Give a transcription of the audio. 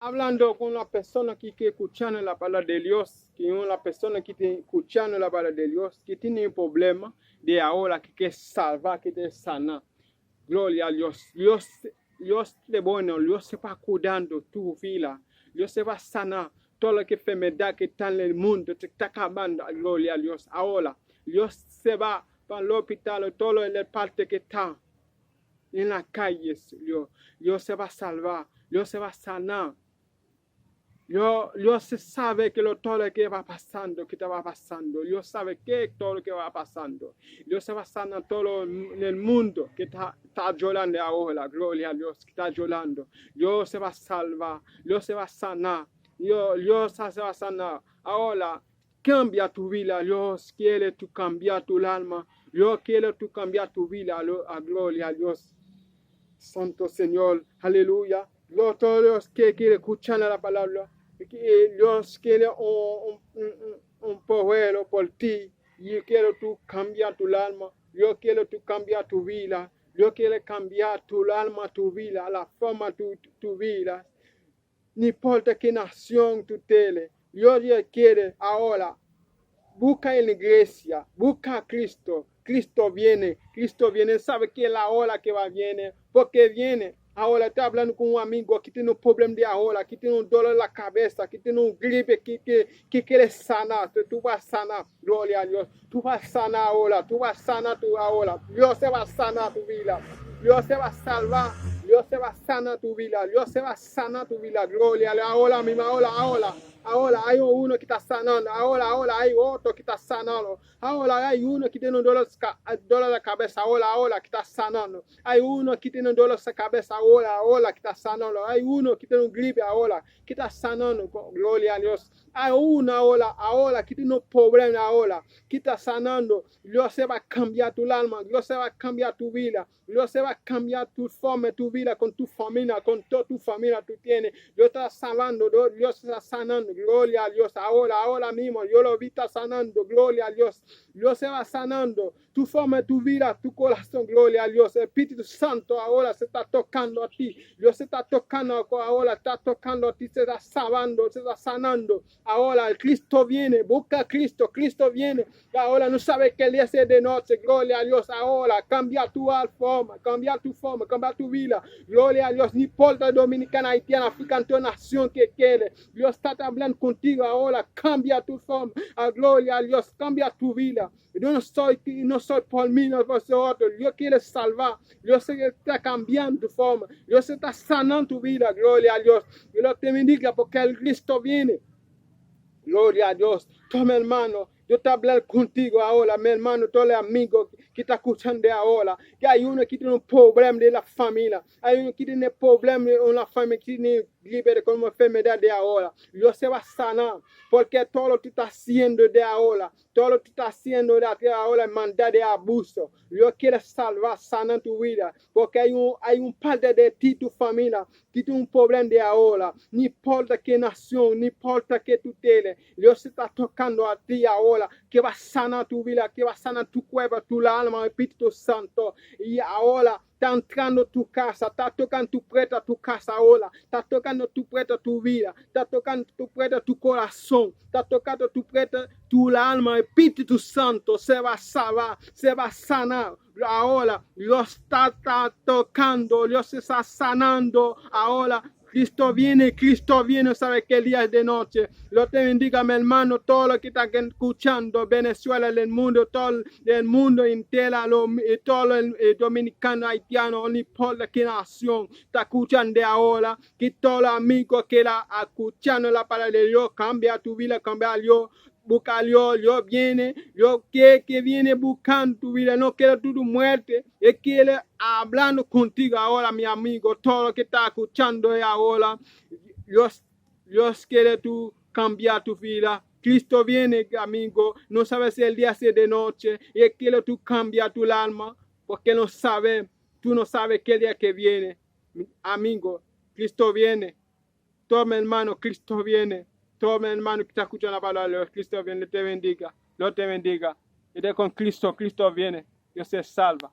Hablando con una persona que escuchando la palabra de Dios, que es una persona que está escuchando la palabra de Dios, que tiene un problema de ahora, que quiere salvar, que quiere sanar. Gloria a Dios. Dios es bueno, Dios se va cuidando tu vida, Dios se va a sanar toda la enfermedad que está en el mundo, te está acabando, gloria a Dios. Ahora, Dios se va para el hospital, todo en la parte que está en las calles, Dios se va a salvar, Dios se va a sanar. Dios sabe que todo lo que va pasando, que te va pasando. Dios sabe que todo lo que va pasando. Dios se va a sanar todo en el mundo que está llorando ahora. Gloria a Dios que está llorando. Dios se va a salvar. Dios se va a sanar. Dios se va a sanar. Ahora, cambia tu vida. Dios quiere tú cambiar tu alma. Dios quiere tú cambiar tu vida. Gloria a Dios. Santo Señor. Aleluya. Todos los que quieren escuchar la palabra. Dios quiere un poder por ti. Yo quiero tú cambiar tu alma. Yo quiero tú cambiar tu vida. Yo quiero cambiar tu alma, tu vida, la forma de tu vida. No importa qué nación tú tienes. Dios quiere ahora. Busca en la iglesia. Busca a Cristo. Cristo viene. Sabe que es la hora que va a venir. Porque viene. Ahora está hablando con un amigo que tiene un problema de ahora, que tiene un dolor en la cabeza, que tiene un gripe, que quiere sanar. Tú vas a sanar, gloria a Dios. Tú vas a sanar ahora, tú vas a sanar tu ahora. Dios se va a sanar tu vida. Dios se va a salvar. Dios se va a sanar tu vida. Dios se va a sanar tu vida. Gloria a Dios. Ahora mismo, ahora. Ahora hay uno que está sanando. Ahora hay otro que está sanando. Ahora hay uno que tiene un dolor de cabeza. Ahora que está sanando. Hay uno que tiene un dolor de cabeza. Ahora que está sanando. Hay uno que tiene un gripe. Ahora que está sanando. Gloria a Dios. Hay uno ahora que tiene un problema. Ahora que está sanando. Dios se va a cambiar tu alma. Dios se va a cambiar tu vida. Dios se va a cambiar tu forma, tu vida con tu familia, con toda tu familia tú tienes. Dios está sanando, Dios está sanando, gloria a Dios. Ahora mismo, yo lo vi está sanando, gloria a Dios. Dios se va sanando tu forma, tu vida, tu corazón, gloria a Dios. El Espíritu Santo ahora se está tocando a ti. Dios se está tocando ahora, está tocando a ti, se está salvando, se está sanando. Ahora el Cristo viene, busca a Cristo, Cristo viene. Ahora no sabe qué día es de noche, gloria a Dios. Ahora cambia tu forma, cambia tu vida. Gloria a Dios, ni importa dominicana, haitiana, africana, tu nación que quiere. Dios está hablando contigo ahora, cambia tu forma. Gloria a Dios, cambia tu vida. Yo no soy por mí, no por vosotros. Dios quiere salvar. Dios está cambiando tu forma. Dios está sanando tu vida. Gloria a Dios. Dios te bendiga porque el Cristo viene. Gloria a Dios. Toma hermano. Yo te hablar contigo ahora, mi hermano, todos los amigos que están escuchando ahora. Que hay uno que tiene un problema de la familia. Hay uno que tiene problema en la familia, que tiene libre como enfermedad de ahora. Dios se va a sanar. Porque todo lo que tú estás haciendo de ahora, todo lo que tú estás haciendo de ahora es mandar de abuso. Dios quiere salvar, sanar tu vida. Porque hay un parte de ti, tu familia, que tiene un problema de ahora. No importa qué nación, no importa qué tú tienes. Dios se está tocando a ti ahora. Que va a sanar tu vida, que va a sanar tu cuerpo, tu alma, Espíritu Santo. Y ahora está entrando tu casa, está tocando tu puerta, tu casa ahora, está tocando tu puerta, tu vida, está tocando tu puerta, tu corazón, está tocando tu puerta, tu alma, Espíritu Santo se va a salvar, se va a sanar. Ahora Dios está tocando, Dios está sanando ahora. Cristo viene, sabe que el día es de noche. Lo te bendiga, mi hermano, todo lo que están escuchando, Venezuela, el mundo, todo el mundo entero, todo el dominicano, haitiano, no importa qué nación está escuchando ahora, que todos los amigos que están escuchando la palabra de Dios, cambia tu vida, cambia Dios. Busca a Dios, Dios viene, Dios quiere que viene buscando tu vida, no quiere tu muerte, Él quiere hablando contigo ahora, mi amigo, todo lo que está escuchando ahora, Dios quiere tú cambiar tu vida. Cristo viene, amigo, no sabes si el día es de noche, y Él quiere tú cambiar tu alma, porque tú no sabes qué día que viene, amigo, Cristo viene, toma hermano, Cristo viene. Todo mi hermano que está escuchando la palabra de Dios, Cristo viene, te bendiga, Dios te bendiga. Y de con Cristo, Cristo viene, Dios se salva.